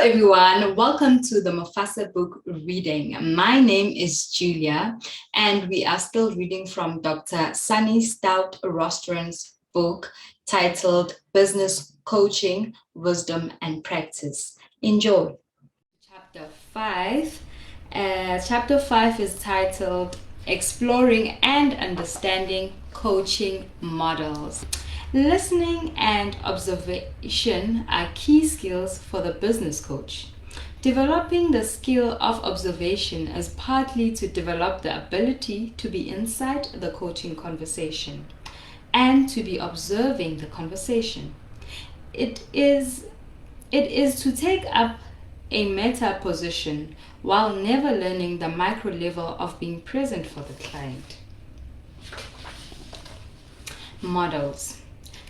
everyone, welcome to the Mufasa book reading. My name is Julia, and we are still reading from Dr. Sunny Stout-Rostron's book titled Business Coaching, Wisdom and Practice. Enjoy. Chapter 5. Chapter 5 is titled Exploring and Understanding Coaching Models. Listening and observation are key skills for the business coach. Developing the skill of observation is partly to develop the ability to be inside the coaching conversation and to be observing the conversation. It is to take up a meta position while never learning the micro level of being present for the client. Models.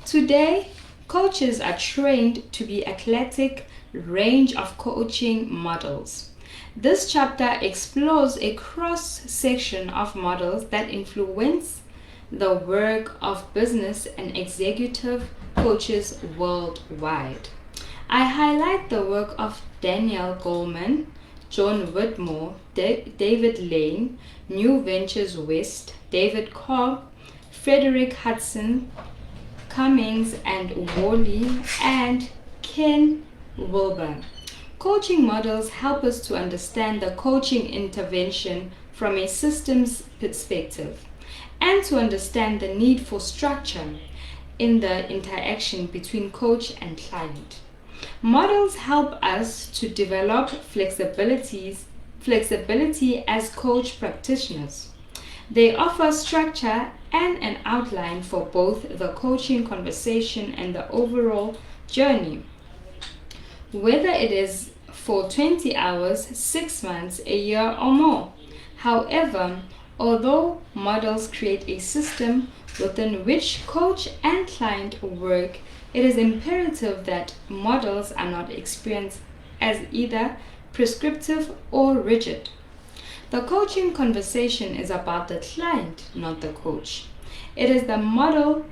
Today, coaches are trained to be eclectic range of coaching models. This chapter explores a cross-section of models that influence the work of business and executive coaches worldwide. I highlight the work of Daniel Goleman, John Whitmore, David Lane, New Ventures West, David Cobb, Frederick Hudson, Cummings and Worley, and Ken Wilber. Coaching models help us to understand the coaching intervention from a systems perspective and to understand the need for structure in the interaction between coach and client. Models help us to develop flexibility as coach practitioners. They offer structure and an outline for both the coaching conversation and the overall journey. Whether it is for 20 hours, 6 months, a year, or more. However, although models create a system within which coach and client work, it is imperative that models are not experienced as either prescriptive or rigid. The coaching conversation is about the client, not the coach. It is the model.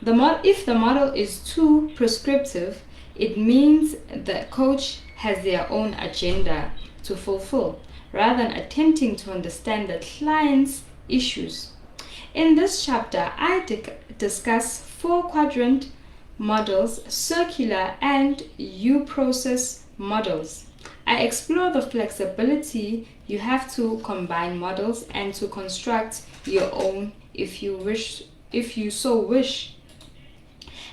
If the model is too prescriptive, it means the coach has their own agenda to fulfill, rather than attempting to understand the client's issues. In this chapter, I discuss 4 quadrant models, circular and U-process models. I explore the flexibility you have to combine models and to construct your own if you so wish.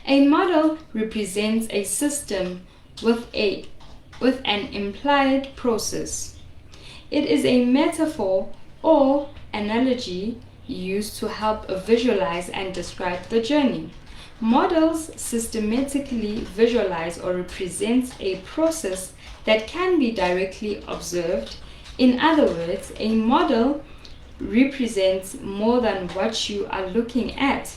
A model represents a system with an implied process. It is a metaphor or analogy used to help visualize and describe the journey. Models systematically visualize or represent a process that can be directly observed. In other words, a model represents more than what you are looking at.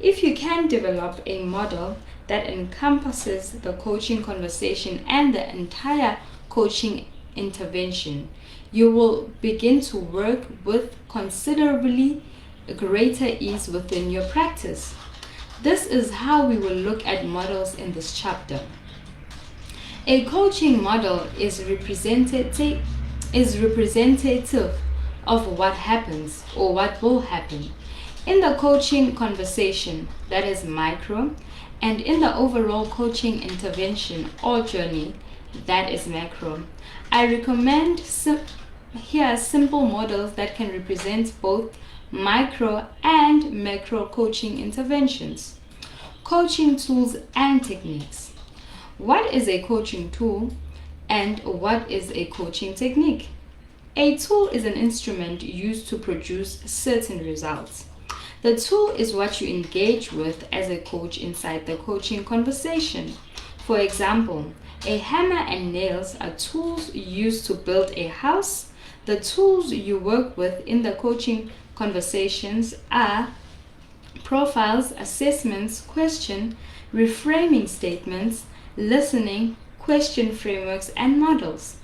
If you can develop a model that encompasses the coaching conversation and the entire coaching intervention, you will begin to work with considerably greater ease within your practice. This is how we will look at models in this chapter. A coaching model is representative of what happens or what will happen in the coaching conversation, that is micro, and in the overall coaching intervention or journey, that is macro. I recommend here simple models that can represent both micro and macro coaching interventions. Coaching tools and techniques. What is a coaching tool and what is a coaching technique? A tool is an instrument used to produce certain results. The tool is what you engage with as a coach inside the coaching conversation. For example, a hammer and nails are tools used to build a house. The tools you work with in the coaching conversations are profiles, assessments, question, reframing statements, listening, question frameworks, and models.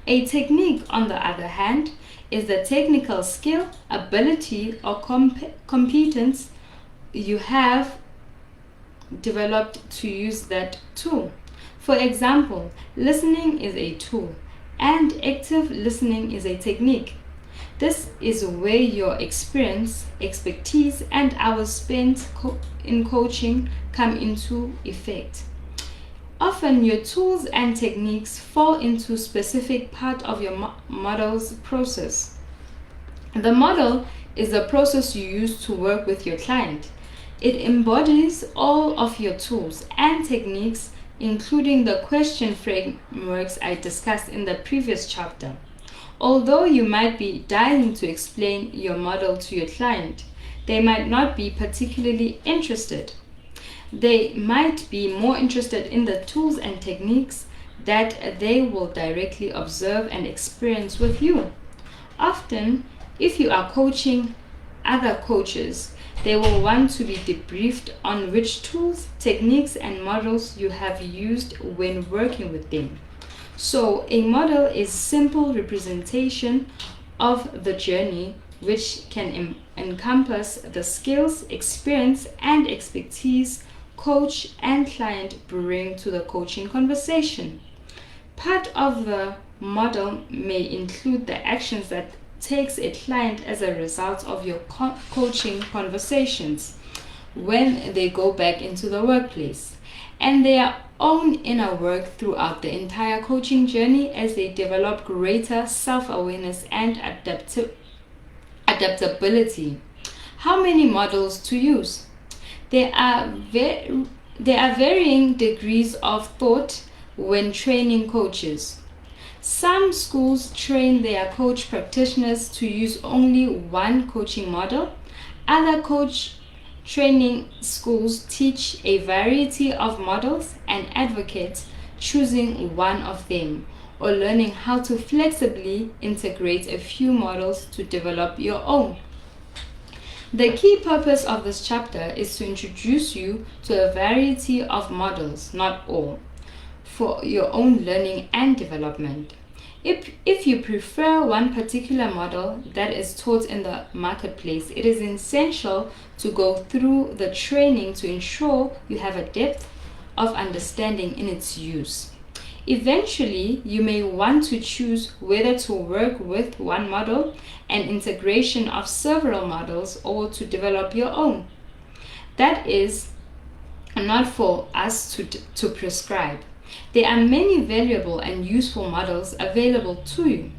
A technique, on the other hand, is the technical skill, ability, or competence you have developed to use that tool. For example, listening is a tool and active listening is a technique. This is where your experience, expertise, and hours spent in coaching come into effect. Often your tools and techniques fall into specific part of your model's process. The model is the process you use to work with your client. It embodies all of your tools and techniques, including the question frameworks I discussed in the previous chapter. Although you might be dying to explain your model to your client, they might not be particularly interested. They might be more interested in the tools and techniques that they will directly observe and experience with you. Often, if you are coaching other coaches, they will want to be debriefed on which tools, techniques, and models you have used when working with them. So, a model is simple representation of the journey which can encompass the skills, experience, and expertise coach and client bring to the coaching conversation. Part of the model may include the actions that takes a client as a result of your coaching conversations when they go back into the workplace, and their own inner work throughout the entire coaching journey as they develop greater self-awareness and adaptability. How many models to use? There are varying degrees of thought when training coaches. Some schools train their coach practitioners to use only one coaching model. Other coach training schools teach a variety of models and advocate choosing one of them or learning how to flexibly integrate a few models to develop your own. The key purpose of this chapter is to introduce you to a variety of models, not all, for your own learning and development. If you prefer one particular model that is taught in the marketplace, it is essential to go through the training to ensure you have a depth of understanding in its use. Eventually, you may want to choose whether to work with one model and integration of several models or to develop your own. That is not for us to prescribe. There are many valuable and useful models available to you.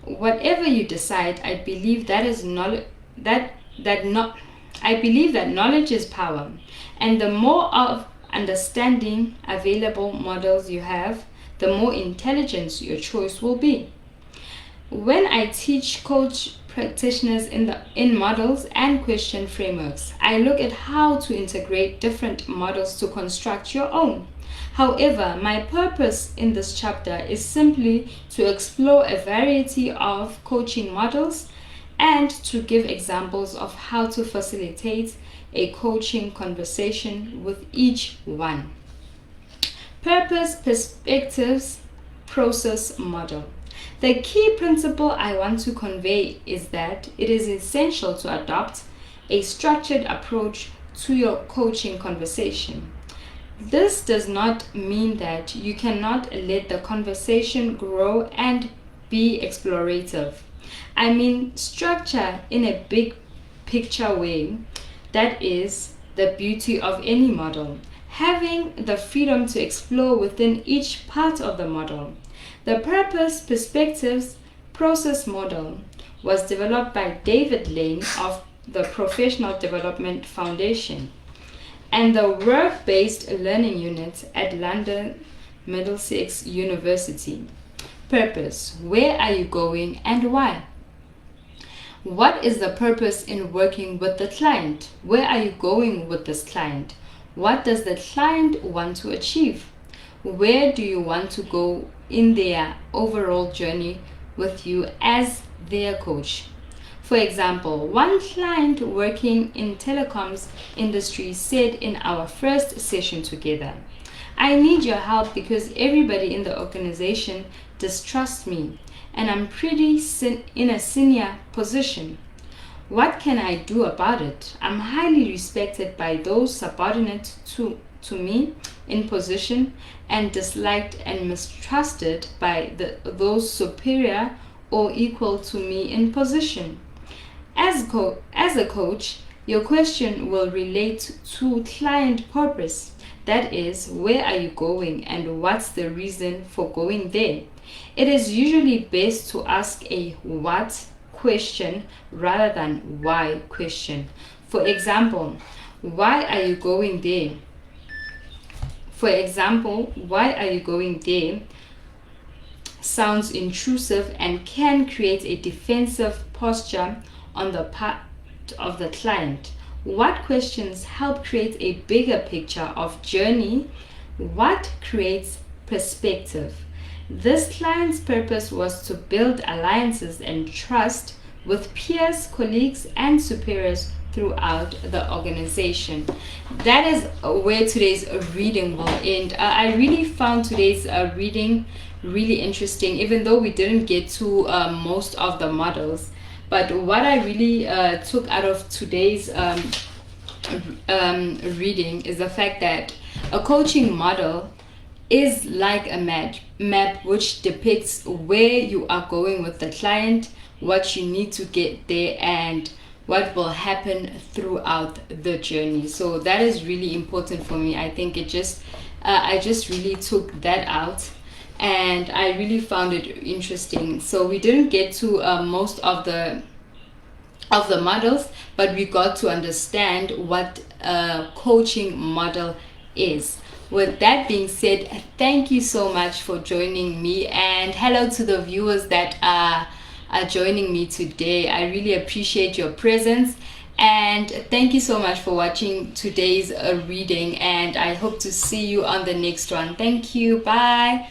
Whatever you decide, I believe that knowledge is power, and the more of understanding available models you have, the more intelligent your choice will be. When I teach coach practitioners in models and question frameworks, I look at how to integrate different models to construct your own. However, my purpose in this chapter is simply to explore a variety of coaching models and to give examples of how to facilitate a coaching conversation with each one. Purpose, perspectives, process, model. The key principle I want to convey is that it is essential to adopt a structured approach to your coaching conversation. This does not mean that you cannot let the conversation grow and be explorative. I mean structure in a big picture way. That is the beauty of any model, having the freedom to explore within each part of the model. The purpose, perspectives, process model was developed by David Lane of the Professional Development Foundation and the Work-Based Learning Unit at London Middlesex University. Purpose: where are you going and why? What is the purpose in working with the client? Where are you going with this client? What does the client want to achieve? Where do you want to go in their overall journey with you as their coach? For example, one client working in telecoms industry said in our first session together, "I need your help because everybody in the organization distrusts me and I'm pretty in a senior position. What can I do about it? I'm highly respected by those subordinate to me in position, and disliked and mistrusted by those superior or equal to me in position. As a coach, your question will relate to client purpose. That is, where are you going and what's the reason for going there? It is usually best to ask a what question rather than why question. For example, why are you going there? For example, why are you going there? Sounds intrusive and can create a defensive posture on the part of the client. What questions help create a bigger picture of journey? What creates perspective? This client's purpose was to build alliances and trust with peers, colleagues, and superiors throughout the organization. That is where today's reading will end. I really found today's reading really interesting, even though we didn't get to most of the models. But what I really took out of today's reading is the fact that a coaching model is like a map which depicts where you are going with the client, what you need to get there, and what will happen throughout the journey. So that is really important for me. I think I just really took that out, and I really found it interesting. So we didn't get to most of the models, but we got to understand what a coaching model is. With that being said, thank you so much for joining me, and hello to the viewers that are joining me today. I really appreciate your presence, and thank you so much for watching today's reading, and I hope to see you on the next one. Thank you. Bye.